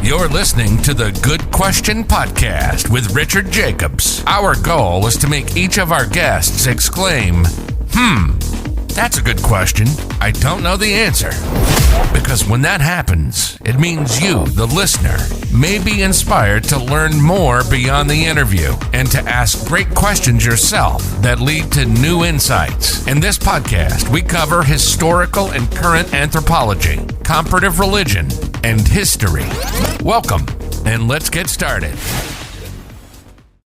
You're listening to the Good Question Podcast with Richard Jacobs. Our goal is to make each of our guests exclaim, that's a good question. I don't know the answer. Because when that happens, it means you, the listener, may be inspired to learn more beyond the interview and to ask great questions yourself that lead to new insights. In this podcast, we cover historical and current anthropology, comparative religion, and history. Welcome, and let's get started.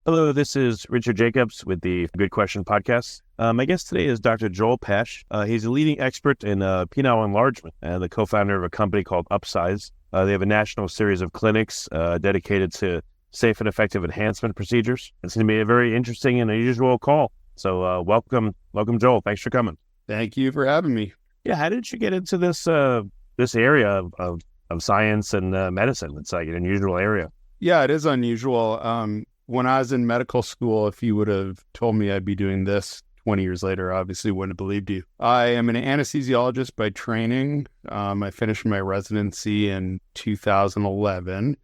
Hello, this is Richard Jacobs with the Good Question Podcast. My guest today is Dr. Joel Pash. He's a leading expert in penile enlargement and the co-founder of a company called Upsize. They have a national series of clinics dedicated to safe and effective enhancement procedures. It's going to be a very interesting and unusual call. So welcome, Joel. Thanks for coming. Thank you for having me. Yeah, how did you get into this area of science and medicine? It's like an unusual area. Yeah, it is unusual. When I was in medical school, if you would have told me I'd be doing this 20 years later, I obviously wouldn't have believed you. I am an anesthesiologist by training. I finished my residency in 2011.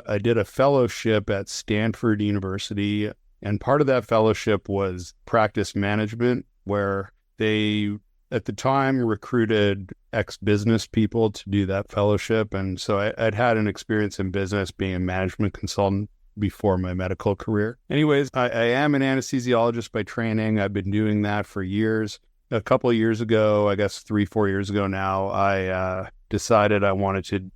I did a fellowship at Stanford University, and part of that fellowship was practice management, where they, at the time, recruited ex-business people to do that fellowship. And so I'd had an experience in business being a management consultant before my medical career. Anyways, I am an anesthesiologist by training. I've been doing that for years. A couple of years ago, I guess 3-4 years ago now, I decided I wanted to,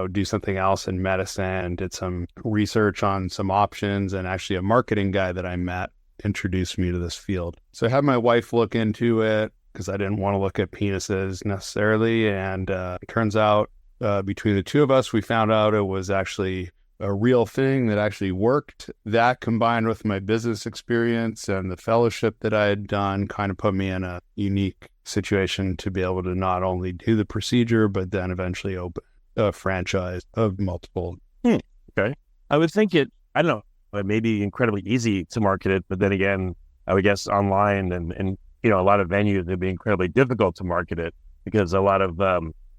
do something else in medicine, did some research on some options, and actually a marketing guy that I met introduced me to this field. So I had my wife look into it because I didn't want to look at penises necessarily. And it turns out between the two of us, we found out it was actually a real thing that actually worked. That combined with my business experience and the fellowship that I had done kind of put me in a unique situation to be able to not only do the procedure, but then eventually open a franchise of multiple. Okay. I would think it may be incredibly easy to market it, but then again, I would guess online and a lot of venues, it'd be incredibly difficult to market it because a lot of,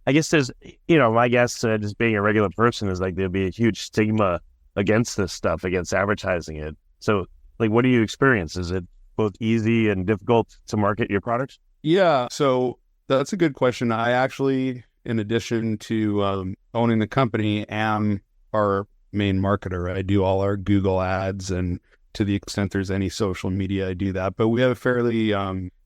I guess there's, my guess, just being a regular person is like there'd be a huge stigma against this stuff, against advertising it. So, like, what do you experience? Is it both easy and difficult to market your products? Yeah, so that's a good question. I actually, in addition to owning the company, am our main marketer. I do all our Google ads, and to the extent there's any social media, I do that. But we have a fairly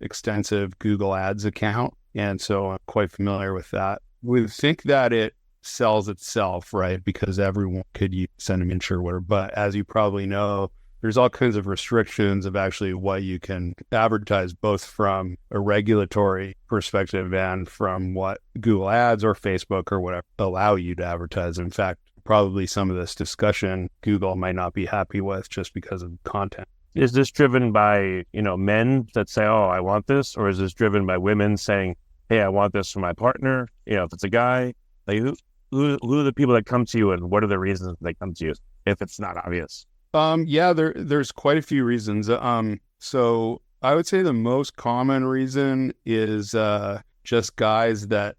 extensive Google ads account, and so I'm quite familiar with that. We think that it sells itself, right? Because everyone could send them in order. But as you probably know, there's all kinds of restrictions of actually what you can advertise, both from a regulatory perspective and from what Google Ads or Facebook or whatever allow you to advertise. In fact, probably some of this discussion Google might not be happy with just because of content. Is this driven by, men that say, oh, I want this? Or is this driven by women saying, hey, I want this for my partner? If it's a guy, like who are the people that come to you, and what are the reasons they come to you if it's not obvious? There's quite a few reasons. So I would say the most common reason is just guys that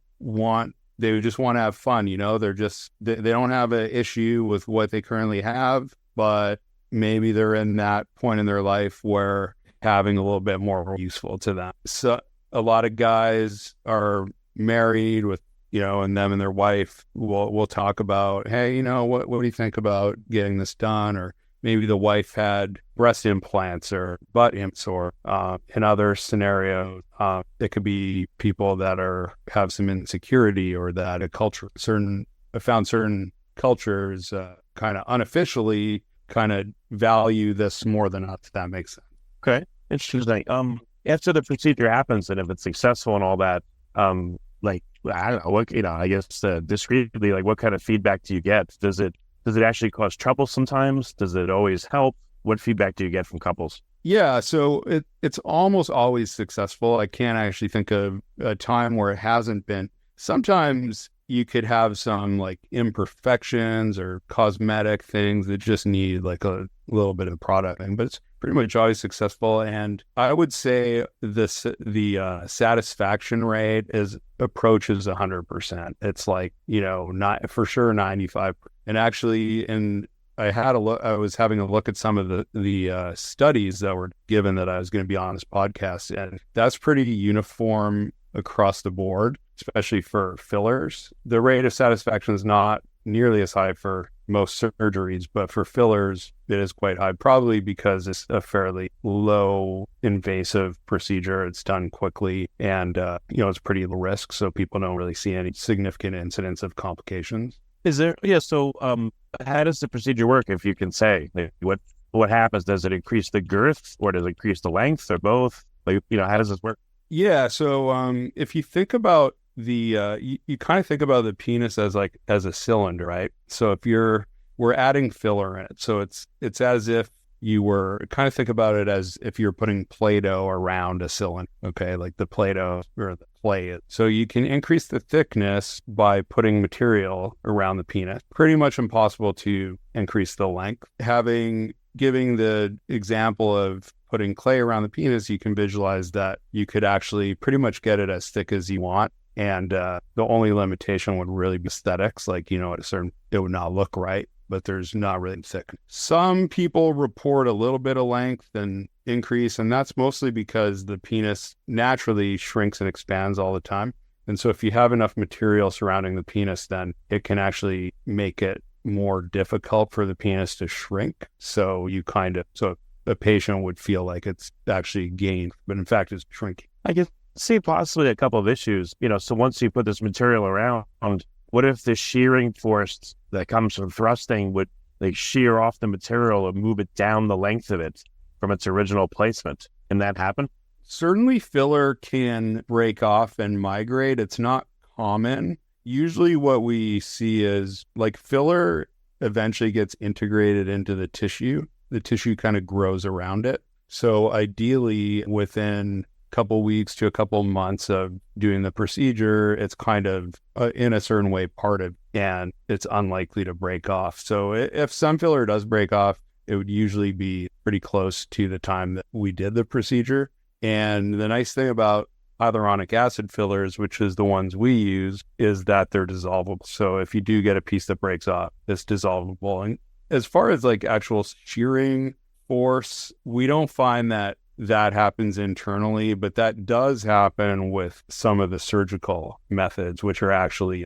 they just want to have fun. They don't have an issue with what they currently have, but maybe they're in that point in their life where having a little bit more useful to them. So a lot of guys are married with, and them and their wife will talk about, hey, what do you think about getting this done? Or maybe the wife had breast implants or butt implants, or in other scenarios, it could be people that have some insecurity, or that I found certain cultures kind of unofficially kind of value this more than us, if that makes sense. Okay, interesting. After the procedure happens, and if it's successful and all that, I don't know, I guess discreetly, like, what kind of feedback do you get? Does it actually cause trouble sometimes? Does it always help? What feedback do you get from couples? Yeah, so it's almost always successful. I can't actually think of a time where it hasn't been. Sometimes you could have some like imperfections or cosmetic things that just need like a little bit of product, but it's pretty much always successful. And I would say the satisfaction rate approaches 100%. It's like, not for sure 95. And actually, I was having a look at some of the studies that were given that I was going to be on this podcast, and that's pretty uniform across the board, especially for fillers. The rate of satisfaction is not nearly as high for most surgeries, but for fillers, it is quite high, probably because it's a fairly low invasive procedure. It's done quickly and, it's pretty low risk. So people don't really see any significant incidents of complications. So how does the procedure work, if you can say? Like, what happens? Does it increase the girth or does it increase the length or both? Like, how does this work? Yeah. So if you think about you kind of think about the penis as a cylinder, right? So we're adding filler in it. So it's as if you were kind of think about it as if you're putting Play-Doh around a cylinder, okay? Like the Play-Doh or the clay. So you can increase the thickness by putting material around the penis. Pretty much impossible to increase the length. Giving the example of putting clay around the penis, you can visualize that you could actually pretty much get it as thick as you want. And the only limitation would really be aesthetics. Like, it would not look right, but there's not really thick. Some people report a little bit of length and increase, and that's mostly because the penis naturally shrinks and expands all the time. And so if you have enough material surrounding the penis, then it can actually make it more difficult for the penis to shrink. So a patient would feel like it's actually gained, but in fact it's shrinking. I guess see possibly a couple of issues. So once you put this material around, what if the shearing force that comes from thrusting would shear off the material and move it down the length of it from its original placement? Can that happen? Certainly filler can break off and migrate. It's not common. Usually what we see is filler eventually gets integrated into the tissue. The tissue kind of grows around it. So ideally within couple weeks to a couple months of doing the procedure, it's kind of in a certain way parted and it's unlikely to break off. So if some filler does break off, it would usually be pretty close to the time that we did the procedure. And the nice thing about hyaluronic acid fillers, which is the ones we use, is that they're dissolvable. So if you do get a piece that breaks off, it's dissolvable. And as far as actual shearing force, we don't find that happens internally, but that does happen with some of the surgical methods, which are actually,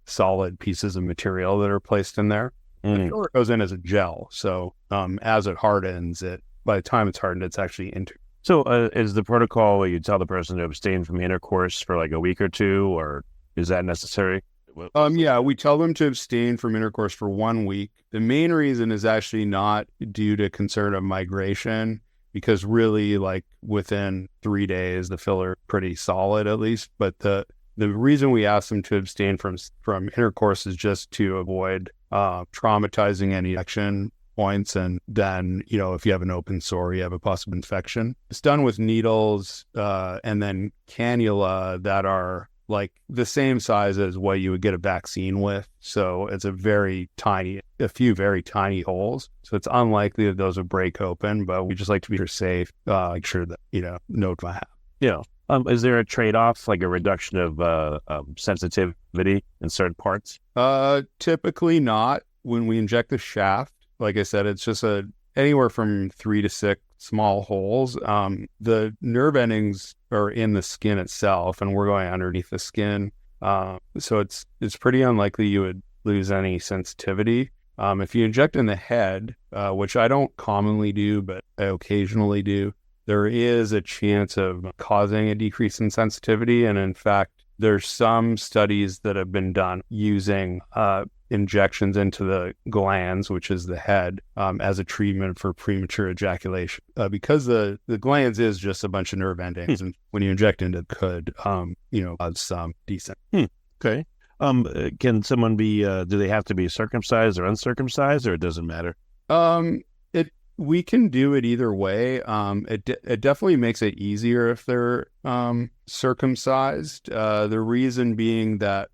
solid pieces of material that are placed in there. The filler goes in as a gel. So as it hardens, by the time it's hardened, it's actually So is the protocol where you tell the person to abstain from intercourse for a week or two, or is that necessary? Yeah, we tell them to abstain from intercourse for 1 week. The main reason is actually not due to concern of migration, because really within 3 days, the filler pretty solid at least. But the reason we ask them to abstain from intercourse is just to avoid traumatizing any infection points. And then, if you have an open sore, you have a possible infection. It's done with needles and then cannula that are the same size as what you would get a vaccine with. So it's a few very tiny holes. So it's unlikely that those would break open, but we just like to be safe, make sure that, no trauma happens. Is there a trade-off, a reduction of sensitivity in certain parts? Typically not. When we inject the shaft, like I said, it's just anywhere from 3 to 6 small holes. The nerve endings are in the skin itself, and we're going underneath the skin. So it's pretty unlikely you would lose any sensitivity. If you inject in the head, which I don't commonly do, but I occasionally do, there is a chance of causing a decrease in sensitivity. And in fact, there's some studies that have been done using injections into the glands, which is the head, as a treatment for premature ejaculation. Because the glands is just a bunch of nerve endings, and when you inject into it, could, cause some decent. Okay. Can someone be, do they have to be circumcised or uncircumcised, or it doesn't matter? We can do it either way. It definitely makes it easier if they're circumcised. The reason being that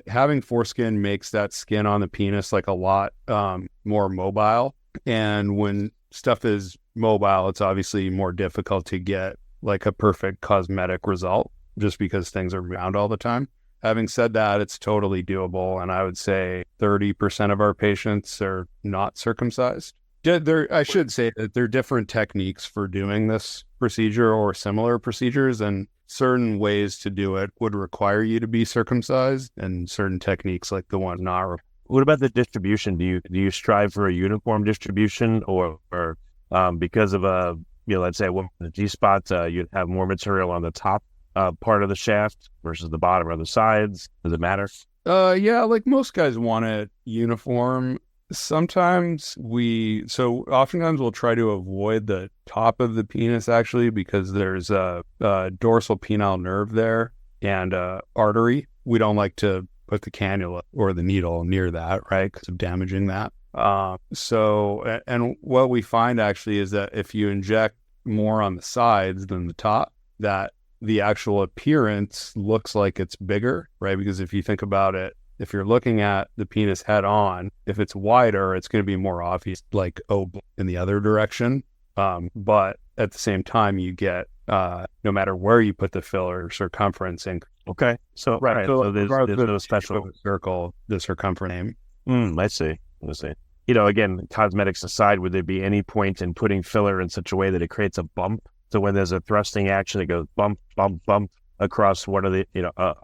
having foreskin makes that skin on the penis a lot more mobile. And when stuff is mobile, it's obviously more difficult to get a perfect cosmetic result just because things are around all the time. Having said that, it's totally doable. And I would say 30% of our patients are not circumcised. I should say that there are different techniques for doing this procedure or similar procedures, and certain ways to do it would require you to be circumcised, and certain techniques like the one not. What about the distribution? Do you strive for a uniform distribution, or because of let's say the G spot, you'd have more material on the top part of the shaft versus the bottom or the sides? Does it matter? Yeah, like most guys want it uniform. Oftentimes we'll try to avoid the top of the penis actually, because there's a dorsal penile nerve there and artery. We don't like to put the cannula or the needle near that, right? Because of damaging that. And what we find actually is that if you inject more on the sides than the top, that the actual appearance looks like it's bigger, right? Because if you think about it, if you're looking at the penis head on, if it's wider, it's going to be more obvious, like in the other direction. But at the same time, you get no matter where you put the filler, circumference and okay. So right. So there's no special circle, the circumference name. I see. Again, cosmetics aside, would there be any point in putting filler in such a way that it creates a bump? So when there's a thrusting action, it goes bump, bump, bump across one of the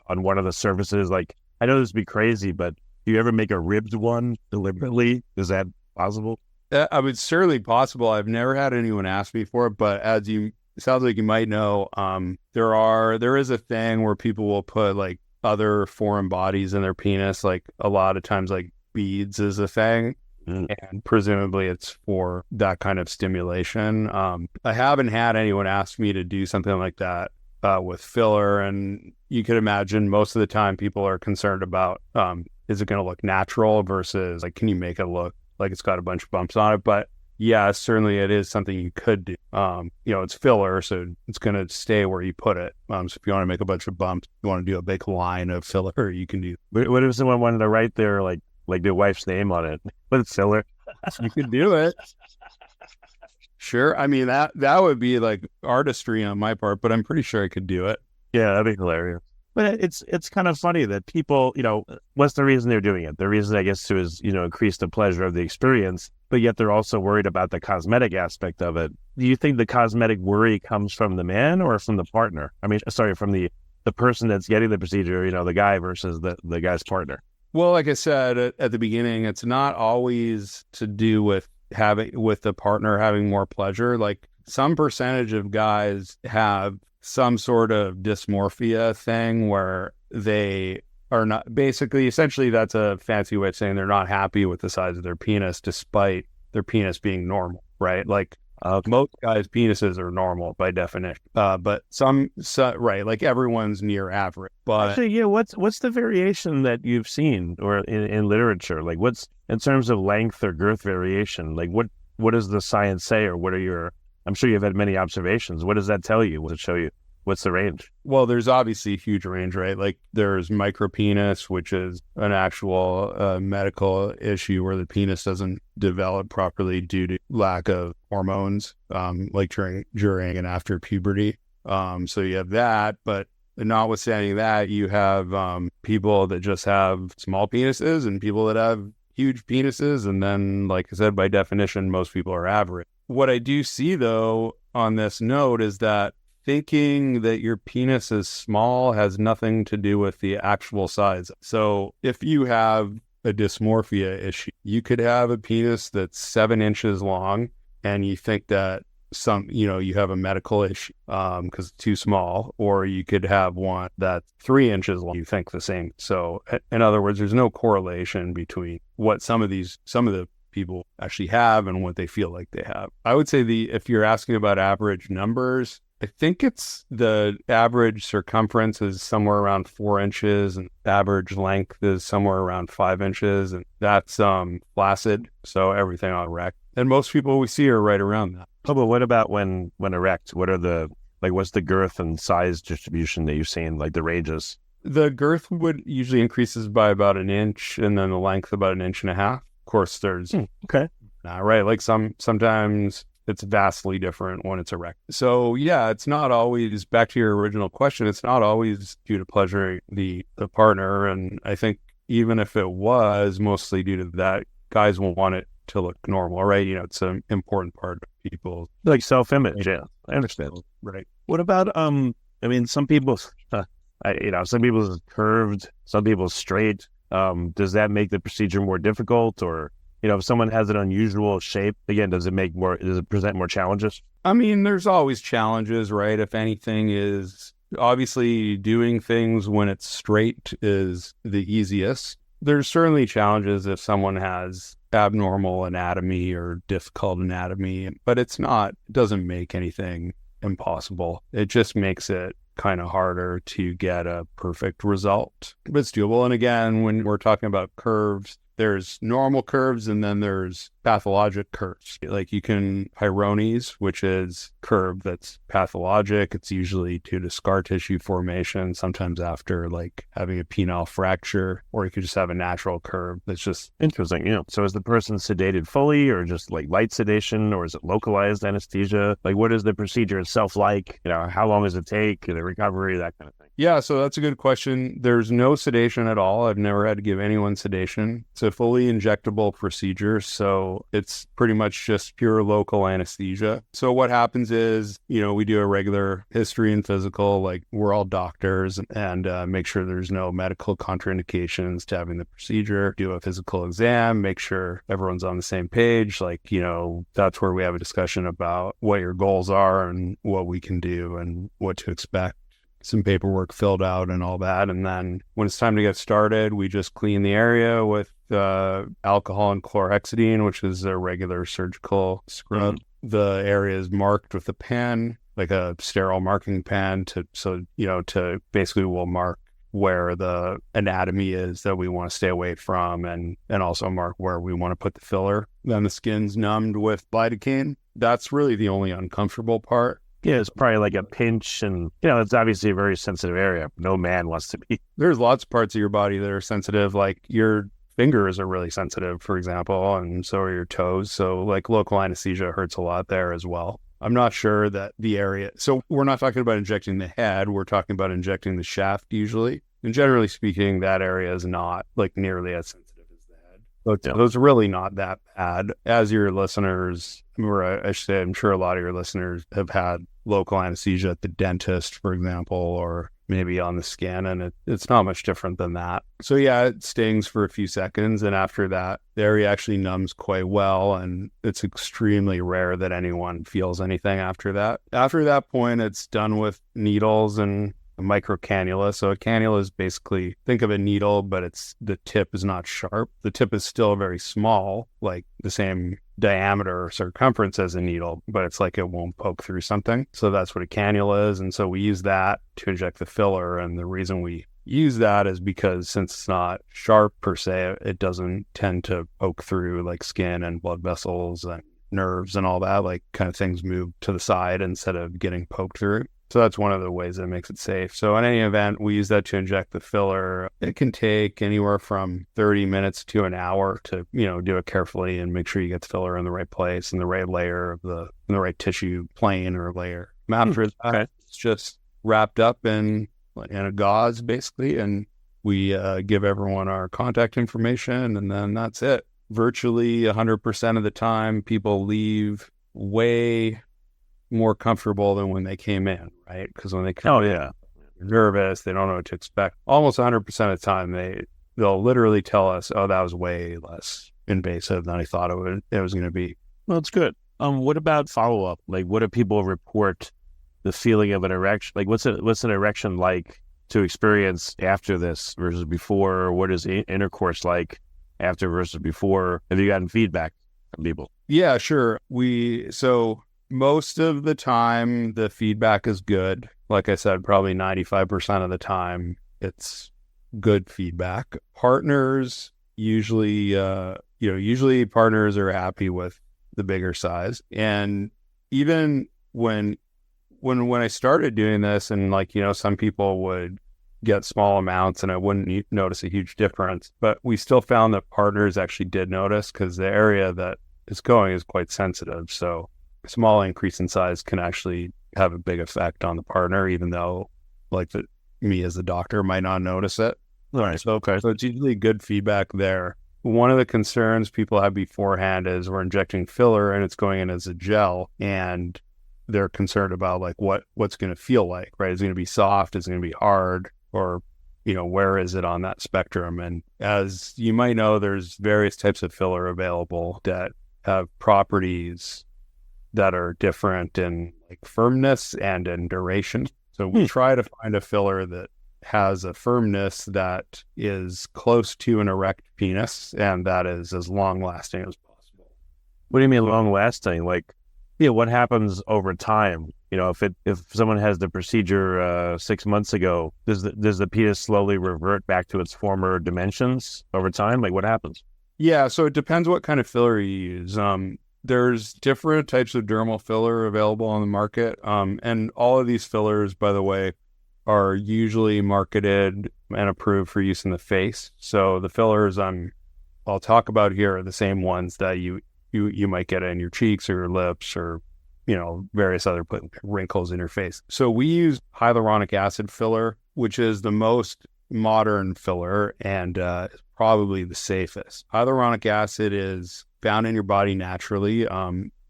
on one of the surfaces. Like, I know this would be crazy, but do you ever make a ribbed one deliberately? Is that possible? I would certainly possible. I've never had anyone ask me for it, but it sounds like you might know, there is a thing where people will put like other foreign bodies in their penis. Like a lot of times, like beads is a thing, and presumably it's for that kind of stimulation. I haven't had anyone ask me to do something like that with filler, and you could imagine most of the time people are concerned about is it going to look natural versus like, can you make it look like it's got a bunch of bumps on it? But yeah, certainly it is something you could do. It's filler, so it's going to stay where you put it. So if you want to make a bunch of bumps, you want to do a big line of filler, you can do. What if someone wanted to write their like their wife's name on it, but it's filler? You could do it. Sure. I mean, that would be like artistry on my part, but I'm pretty sure I could do it. Yeah, that'd be hilarious. But it's kind of funny that people, what's the reason they're doing it? The reason, I guess, is, increase the pleasure of the experience, but yet they're also worried about the cosmetic aspect of it. Do you think the cosmetic worry comes from the man or from the partner? I mean, sorry, from the person that's getting the procedure, the guy versus the guy's partner? Well, like I said at the beginning, it's not always to do with the partner having more pleasure. Like some percentage of guys have some sort of dysmorphia thing where they are not, essentially that's a fancy way of saying they're not happy with the size of their penis despite their penis being normal, right? Like most guys' penises are normal by definition, but some right, like everyone's near average. But actually, yeah, what's the variation that you've seen or in literature? Like what's in terms of length or girth variation? Like what does the science say, or what are your? I'm sure you've had many observations. What does that tell you? What does it show you? What's the range? Well, there's obviously a huge range, right? Like there's micropenis, which is an actual medical issue where the penis doesn't develop properly due to lack of hormones, like during and after puberty. So you have that, but notwithstanding that, you have people that just have small penises and people that have huge penises. And then, like I said, by definition, most people are average. What I do see, though, on this note is that thinking that your penis is small has nothing to do with the actual size. So if you have a dysmorphia issue, you could have a penis that's 7 inches long and you think that you have a medical issue because it's too small, or you could have one that's 3 inches long, you think the same. So in other words, there's no correlation between what some of the people actually have and what they feel like they have. I would say if you're asking about average numbers, I think it's the average circumference is somewhere around 4 inches and average length is somewhere around 5 inches. And that's flaccid. So everything on erect. And most people we see are right around that. Oh, but what about when erect? What's the girth and size distribution that you've seen, like the ranges? The girth would usually increases by about 1 inch and then the length about 1.5 inches. Of course, there's okay. Right. Like sometimes it's vastly different when it's erect. So yeah, it's not always, back to your original question, it's not always due to pleasuring the partner. And I think even if it was mostly due to that, guys will want it to look normal, right? It's an important part of people. Like self-image, yeah. I understand. Right. What about, some people, some people curved, some people straight. Does that make the procedure more difficult? Or, if someone has an unusual shape, again, does it present more challenges? There's always challenges, right? If anything, is obviously doing things when it's straight is the easiest. There's certainly challenges if someone has abnormal anatomy or difficult anatomy, but it doesn't make anything impossible. It just makes it kind of harder to get a perfect result, but it's doable. And again, when we're talking about curves, there's normal curves and then there's pathologic curves. Like you can Peyronie's, which is curve that's pathologic. It's usually due to scar tissue formation, sometimes after like having a penile fracture, or you could just have a natural curve that's just interesting. So is the person sedated fully, or just like light sedation, or is it localized anesthesia? Like what is the procedure itself like? How long does it take, the recovery, that kind of thing? Yeah, so that's a good question. There's no sedation at all. I've never had to give anyone sedation. It's a fully injectable procedure, so it's pretty much just pure local anesthesia. So what happens is, we do a regular history and physical, like we're all doctors, and make sure there's no medical contraindications to having the procedure, do a physical exam, make sure everyone's on the same page. Like, that's where we have a discussion about what your goals are and what we can do and what to expect. Some paperwork filled out and all that. And then when it's time to get started, we just clean the area with alcohol and chlorhexidine, which is a regular surgical scrub. The area is marked with a pen, like a sterile marking pen, to basically we'll mark where the anatomy is that we want to stay away from, and also mark where we want to put the filler. Then the skin's numbed with lidocaine. That's really the only uncomfortable part. Yeah, it's probably like a pinch, and it's obviously a very sensitive area. No man wants to be. There's lots of parts of your body that are sensitive, like your fingers are really sensitive, for example, and so are your toes. So like local anesthesia hurts a lot there as well. I'm not sure that the area, so we're not talking about injecting the head, we're talking about injecting the shaft usually. And generally speaking, that area is not like nearly as sensitive as the head. So it's really not that bad. As your listeners, or I should say, I'm sure a lot of your listeners have had local anesthesia at the dentist, for example, or maybe on the skin, and it's not much different than that. So yeah, it stings for a few seconds, and after that, the area actually numbs quite well, and it's extremely rare that anyone feels anything after that. After that point, it's done with needles and a micro cannula. So a cannula is basically, think of a needle, but the tip is not sharp. The tip is still very small, like the same diameter or circumference as a needle, but it's like it won't poke through something. So that's what a cannula is. And so we use that to inject the filler. And the reason we use that is because since it's not sharp per se, it doesn't tend to poke through like skin and blood vessels and nerves and all that, like kind of things move to the side instead of getting poked through. So that's one of the ways that makes it safe. So in any event, we use that to inject the filler. It can take anywhere from 30 minutes to an hour to, do it carefully and make sure you get the filler in the right place and the right layer of in the right tissue plane or layer. After that, it's just wrapped up in a gauze basically, and we give everyone our contact information, and then that's it. Virtually 100% of the time, people leave way more comfortable than when they came in, right? Because when they come in, they're nervous, they don't know what to expect. Almost 100% of the time, they'll literally tell us, "Oh, that was way less invasive than I thought it was going to be." Well, it's good. What about follow up? Like, what do people report the feeling of an erection? Like, what's an erection like to experience after this versus before? What is intercourse like after versus before? Have you gotten feedback from people? Yeah, sure. So most of the time, the feedback is good. Like I said, probably 95% of the time, it's good feedback. Partners usually partners are happy with the bigger size. And even when I started doing this, and some people would get small amounts and I wouldn't notice a huge difference, but we still found that partners actually did notice, because the area that it's going is quite sensitive. So small increase in size can actually have a big effect on the partner, even though me as a doctor might not notice it. All right. So it's usually good feedback there. One of the concerns people have beforehand is we're injecting filler and it's going in as a gel, and they're concerned about like what's going to feel like, right? Is it going to be soft? Is it going to be hard? Or, where is it on that spectrum? And as you might know, there's various types of filler available that have properties that are different in like firmness and in duration. So we try to find a filler that has a firmness that is close to an erect penis and that is as long lasting as possible. What do you mean long lasting? Like, what happens over time? If someone has the procedure 6 months ago, does the penis slowly revert back to its former dimensions over time? Like, what happens? Yeah, so it depends what kind of filler you use. There's different types of dermal filler available on the market. And all of these fillers, by the way, are usually marketed and approved for use in the face. So the fillers I'll talk about here are the same ones that you might get in your cheeks or your lips or, various other wrinkles in your face. So we use hyaluronic acid filler, which is the most modern filler and probably the safest. Hyaluronic acid is found in your body naturally.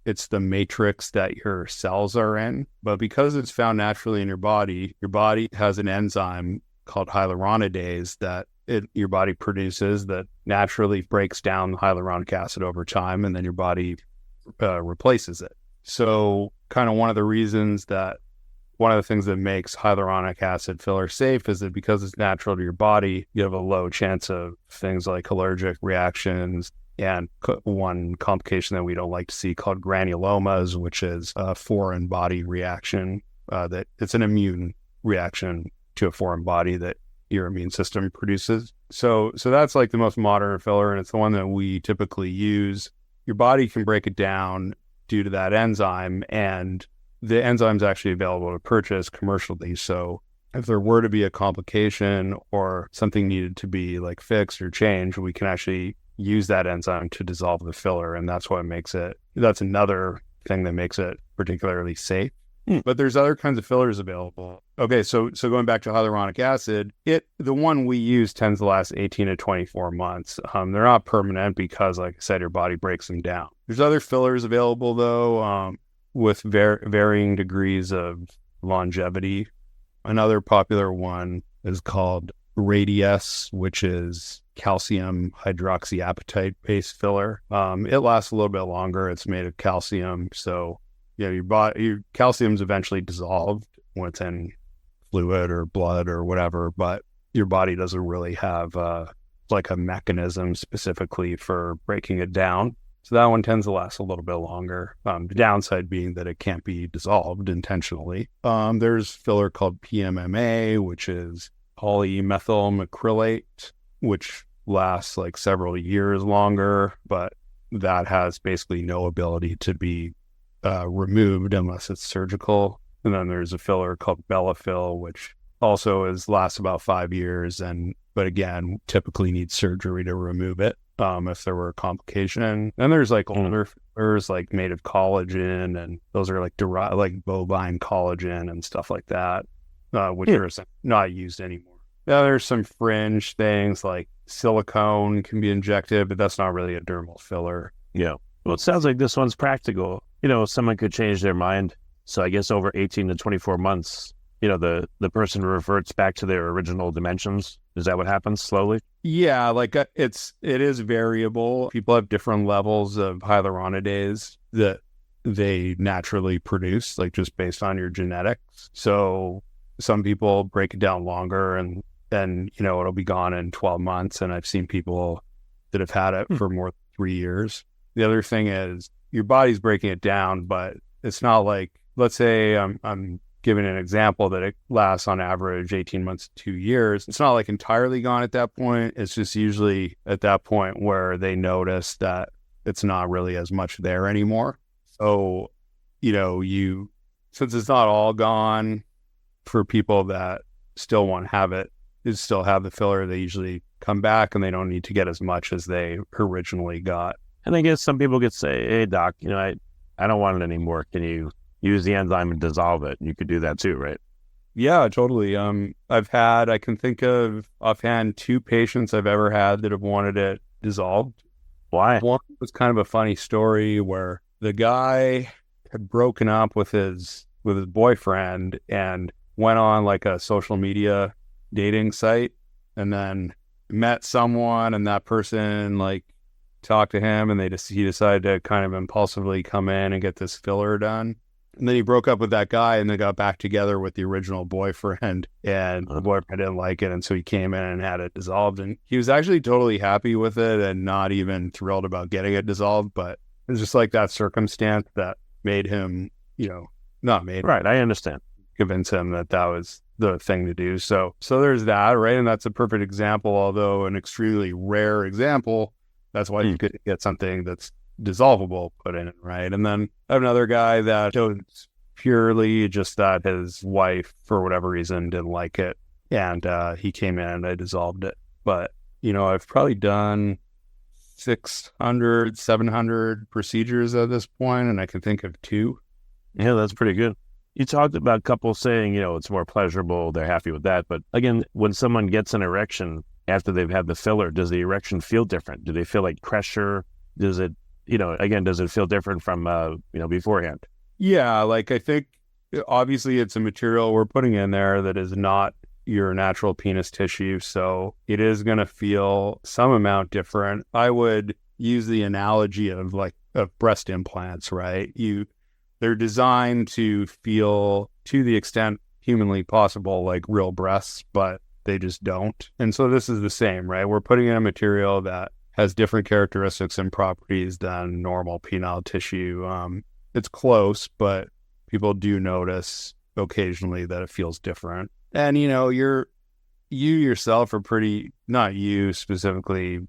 It's the matrix that your cells are in, but because it's found naturally in your body has an enzyme called hyaluronidase that your body produces that naturally breaks down hyaluronic acid over time, and then your body replaces it. So kind of one of the things that makes hyaluronic acid filler safe is that because it's natural to your body, you have a low chance of things like allergic reactions, and one complication that we don't like to see called granulomas, which is a foreign body reaction, that it's an immune reaction to a foreign body that your immune system produces. So that's like the most modern filler, and it's the one that we typically use. Your body can break it down due to that enzyme, and the enzyme's actually available to purchase commercially. So if there were to be a complication or something needed to be like fixed or changed, we can actually use that enzyme to dissolve the filler. And that's another thing that makes it particularly safe. But there's other kinds of fillers available. Okay, so going back to hyaluronic acid, the one we use tends to last 18 to 24 months. They're not permanent because, like I said, your body breaks them down. There's other fillers available, though, with varying degrees of longevity. Another popular one is called Radius, which is calcium hydroxyapatite-based filler. It lasts a little bit longer. It's made of calcium, so your calcium's eventually dissolved when it's in fluid or blood or whatever, but your body doesn't really have like a mechanism specifically for breaking it down. So that one tends to last a little bit longer. The downside being that it can't be dissolved intentionally. There's filler called PMMA, which is polymethyl macrylate, which lasts like several years longer, but that has basically no ability to be removed unless it's surgical. And then there's a filler called Belafil, which also lasts about 5 years, but again, typically needs surgery to remove it if there were a complication. And there's like older fillers like made of collagen, and those are like like bovine collagen and stuff like that, which are not used anymore. Now there's some fringe things like silicone can be injected, but that's not really a dermal filler. Yeah. Well, it sounds like this one's practical. Someone could change their mind. So I guess over 18 to 24 months, the person reverts back to their original dimensions. Is that what happens slowly? Yeah, like it is variable. People have different levels of hyaluronidase that they naturally produce, like just based on your genetics. So some people break it down longer, and then, it'll be gone in 12 months. And I've seen people that have had it for more than 3 years. The other thing is your body's breaking it down, but it's not like, let's say I'm giving an example that it lasts on average 18 months to 2 years. It's not like entirely gone at that point. It's just usually at that point where they notice that it's not really as much there anymore. So, since it's not all gone, for people that still want to have it, still have the filler, they usually come back and they don't need to get as much as they originally got. And I guess some people could say, hey, doc, I I don't want it anymore. Can you use the enzyme and dissolve it? You could do that too, right? Yeah, totally. I can think of offhand 2 patients I've ever had that have wanted it dissolved. Why? One was kind of a funny story where the guy had broken up with his boyfriend and went on like a social media dating site, and then met someone, and that person like talked to him, and he decided to kind of impulsively come in and get this filler done. And then he broke up with that guy and then got back together with the original boyfriend, and the boyfriend didn't like it. And so he came in and had it dissolved, and he was actually totally happy with it and not even thrilled about getting it dissolved. But it was just like that circumstance that made him, not made Right. I understand. convince him that was the thing to do. So there's that, right? And that's a perfect example, although an extremely rare example. That's why you could get something that's dissolvable put in it, right? And then I have another guy that was purely just that his wife, for whatever reason, didn't like it, and he came in and I dissolved it. But I've probably done 600, 700 procedures at this point, and I can think of 2. Yeah, that's pretty good. You talked about couples saying, it's more pleasurable, they're happy with that. But again, when someone gets an erection after they've had the filler, does the erection feel different? Do they feel like pressure? Does it, does it feel different from, beforehand? Yeah, like I think obviously it's a material we're putting in there that is not your natural penis tissue. So it is going to feel some amount different. I would use the analogy of breast implants, right? They're designed to feel, to the extent humanly possible, like real breasts, but they just don't. And so this is the same, right? We're putting in a material that has different characteristics and properties than normal penile tissue. It's close, but people do notice occasionally that it feels different. And, you yourself are pretty, not you specifically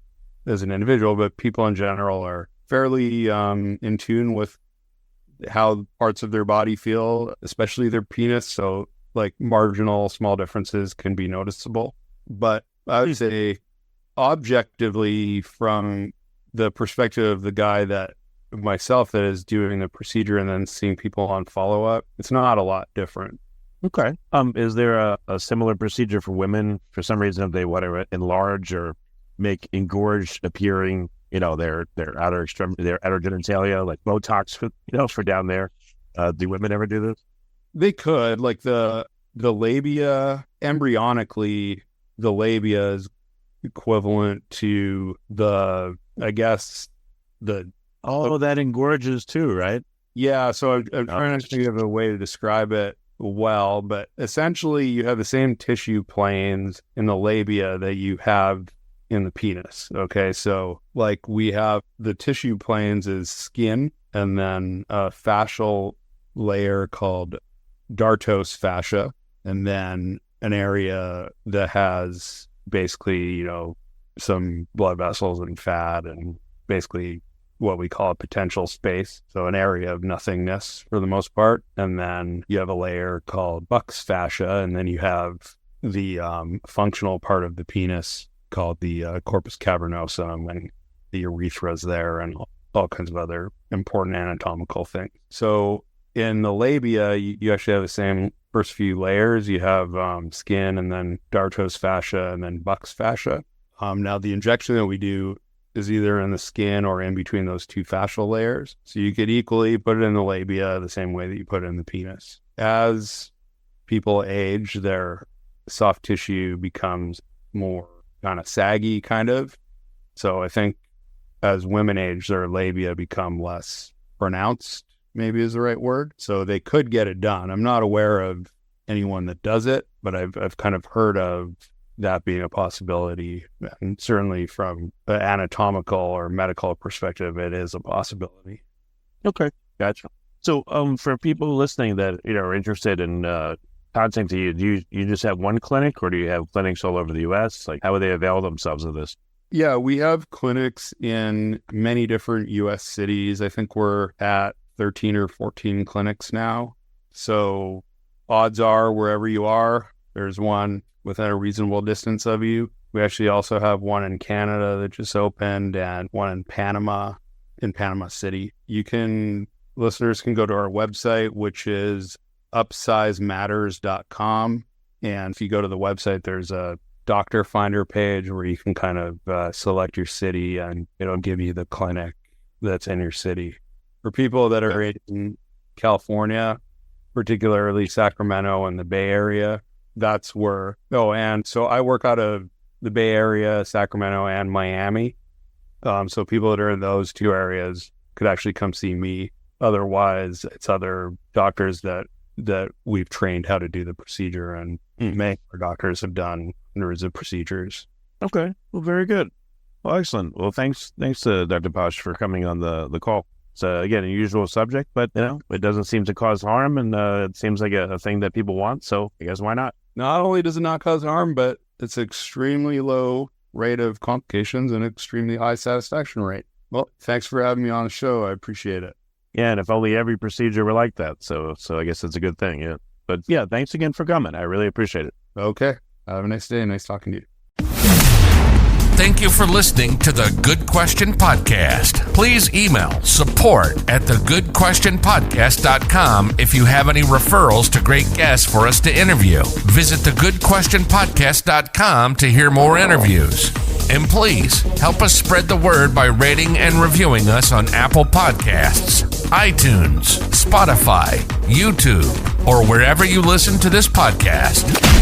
as an individual, but people in general are fairly in tune with how parts of their body feel, especially their penis. So like marginal small differences can be noticeable. But I would say objectively, from the perspective of the guy that is doing the procedure and then seeing people on follow-up, it's not a lot different. Okay. Is there a similar procedure for women? For some reason, if they want to enlarge or make engorged appearing, their outer extremity, their outer genitalia, like Botox, for down there. Do women ever do this? They could, like the labia, embryonically, the labia is equivalent to that engorges too, right? Yeah. So I'm trying to think of a way to describe it well, but essentially you have the same tissue planes in the labia that you have in the penis. Okay. So like we have the tissue planes is skin, and then a fascial layer called dartos fascia, and then an area that has basically, some blood vessels and fat, and basically what we call a potential space. So an area of nothingness for the most part. And then you have a layer called buccal fascia, and then you have the functional part of the penis called the corpus cavernosum, and the urethra is there, and all kinds of other important anatomical things. So in the labia, you actually have the same first few layers. You have skin, and then dartos fascia, and then buccal fascia. Now the injection that we do is either in the skin or in between those 2 fascial layers. So you could equally put it in the labia the same way that you put it in the penis. As people age, their soft tissue becomes more kind of saggy, kind of. So I think as women age, their labia become less pronounced, maybe is the right word. So they could get it done. I'm not aware of anyone that does it, but I've kind of heard of that being a possibility. And certainly from an anatomical or medical perspective, it is a possibility. Okay, gotcha. So for people listening that are interested in contacting you, do you just have one clinic, or do you have clinics all over the U.S.? Like, how would they avail themselves of this? Yeah, we have clinics in many different U.S. cities. I think we're at 13 or 14 clinics now. So odds are wherever you are, there's one within a reasonable distance of you. We actually also have one in Canada that just opened, and one in Panama City. You can listeners can go to our website, which is upsizematters.com. And if you go to the website, there's a doctor finder page where you can kind of select your city, and it'll give you the clinic that's in your city. For people that are in California, particularly Sacramento and the Bay Area, that's where, and so I work out of the Bay Area, Sacramento, and Miami. So people that are in those two areas could actually come see me. Otherwise, it's other doctors that we've trained how to do the procedure, and many our doctors have done hundreds of procedures. Okay. Well, very good. Well, excellent. Well, thanks to Dr. Pash for coming on the call. It's, again, a usual subject, but, it doesn't seem to cause harm, and it seems like a thing that people want, so I guess why not? Not only does it not cause harm, but it's extremely low rate of complications and extremely high satisfaction rate. Well, thanks for having me on the show. I appreciate it. Yeah, and if only every procedure were like that, so I guess it's a good thing, yeah. But yeah, thanks again for coming. I really appreciate it. Okay. Have a nice day. Nice talking to you. Thank you for listening to the Good Question Podcast. Please email support@thegoodquestionpodcast.com if you have any referrals to great guests for us to interview. Visit thegoodquestionpodcast.com to hear more interviews. And please help us spread the word by rating and reviewing us on Apple Podcasts, iTunes, Spotify, YouTube, or wherever you listen to this podcast.